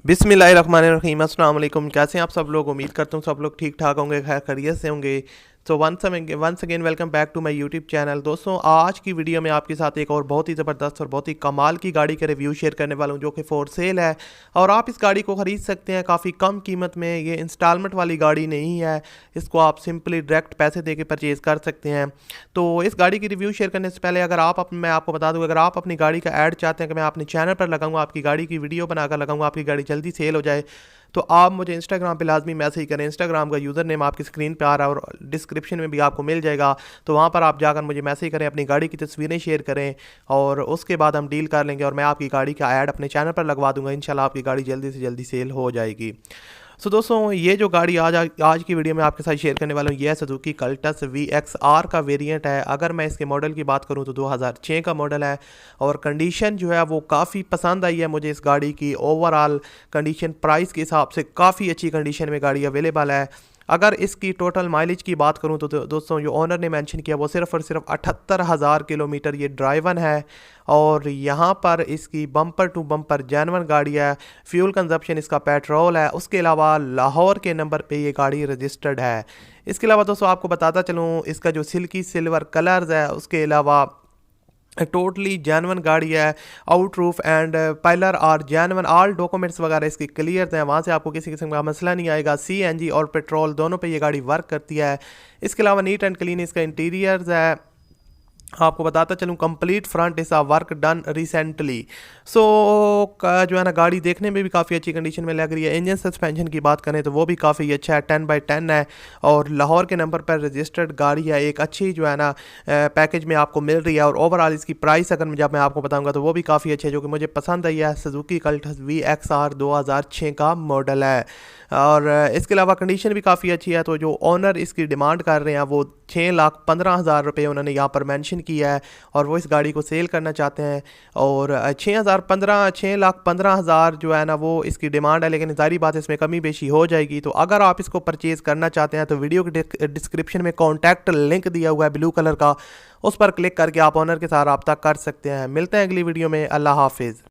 बिस्मिल्लाहिर्रहमानिर्रहीम अस्सलाम वालेकुम। कैसे हैं आप सब लोग? उम्मीद करता हूँ सब लोग ठीक ठाक होंगे, खैर खैरियत से होंगे। तो once again welcome back to my YouTube channel. दोस्तों, आज की वीडियो में आपके साथ एक और बहुत ही ज़बरदस्त और बहुत ही कमाल की गाड़ी का रिव्यू शेयर करने वाला हूँ, जो कि फॉर सेल है और आप इस गाड़ी को ख़रीद सकते हैं काफ़ी कम कीमत में। ये इंस्टॉलमेंट वाली गाड़ी नहीं है, इसको आप सिंपली डायरेक्ट पैसे दे के परचेज़ कर सकते हैं। तो इस गाड़ी की रिव्यू शेयर करने से पहले मैं आपको बता दूँ, अगर आप अपनी गाड़ी का ऐड चाहते हैं कि मैं अपने चैनल पर लगाऊंगा, आपकी गाड़ी की वीडियो बनाकर लगाऊंगा, आपकी गाड़ी जल्दी सेल हो जाए, तो आप मुझे इंस्टाग्राम पे लाजमी मैसेज करें। इंस्टाग्राम का यूज़र नेम आपकी स्क्रीन पे आ रहा है और डिस्क्रिप्शन में भी आपको मिल जाएगा। तो वहाँ पर आप जाकर मुझे मैसेज करें, अपनी गाड़ी की तस्वीरें शेयर करें और उसके बाद हम डील कर लेंगे और मैं आपकी गाड़ी का ऐड अपने चैनल पर लगवा दूंगा। इंशाल्लाह आपकी गाड़ी जल्दी से जल्दी सेल हो जाएगी। सो दोस्तों, ये जो गाड़ी आज की वीडियो में आपके साथ शेयर करने वाला हूँ, ये है सुजुकी कल्टस VXR का वेरिएंट है। अगर मैं इसके मॉडल की बात करूँ तो 2006 का मॉडल है और कंडीशन जो है वो काफ़ी पसंद आई है मुझे इस गाड़ी की। ओवरऑल कंडीशन प्राइस के हिसाब से काफ़ी अच्छी कंडीशन में गाड़ी अवेलेबल है। अगर इसकी टोटल माइलेज की बात करूं तो दोस्तों, जो ओनर ने मेंशन किया वो सिर्फ़ और सिर्फ 78,000 किलोमीटर ये ड्राइवन है और यहाँ पर इसकी बम्पर टू बम्पर जेन्युइन गाड़ी है। फ्यूल कंजप्शन इसका पेट्रोल है। उसके अलावा लाहौर के नंबर पे ये गाड़ी रजिस्टर्ड है। इसके अलावा दोस्तों, आपको बताता चलूँ, इसका जो सिल्की सिल्वर कलर्स है, उसके अलावा टोटली जेन्युइन गाड़ी है। Out roof and pillar are genuine, all documents वगैरह इसकी क्लियर हैं, वहाँ से आपको किसी किस्म का मसला नहीं आएगा। CNG और पेट्रोल दोनों पे ये गाड़ी वर्क करती है। इसके अलावा नीट एंड क्लीन इसका इंटीरियर्स है। आपको बताता चलूँ, कंप्लीट फ्रंट इस वर्क डन रिसेंटली। सो जो है ना, गाड़ी देखने में भी काफ़ी अच्छी कंडीशन में लग रही है। इंजन सस्पेंशन की बात करें तो वो भी काफ़ी अच्छा है, 10/10 है और लाहौर के नंबर पर रजिस्टर्ड गाड़ी है। एक अच्छी जो है ना पैकेज में आपको मिल रही है और ओवरऑल इसकी प्राइस अगर जब मैं आपको बताऊंगा तो वो भी काफ़ी अच्छी है, जो कि मुझे पसंद आई है। सुजुकी कल्टस VXR 2006 का मॉडल है और इसके अलावा कंडीशन भी काफ़ी अच्छी है। तो जो ओनर इसकी डिमांड कर रहे हैं वो 6,15,000 रुपये उन्होंने यहाँ पर मेंशन किया है और वो इस गाड़ी को सेल करना चाहते हैं और 6,15,000 जो है ना वो इसकी डिमांड है, लेकिन सारी बात इसमें कमी बेशी हो जाएगी। तो अगर आप इसको परचेज़ करना चाहते हैं तो वीडियो के डिस्क्रिप्शन में कॉन्टैक्ट लिंक दिया हुआ है ब्लू कलर का, उस पर क्लिक करके आप ओनर के साथ रब्ता कर सकते हैं। मिलते हैं अगली वीडियो में। अल्लाह हाफिज़।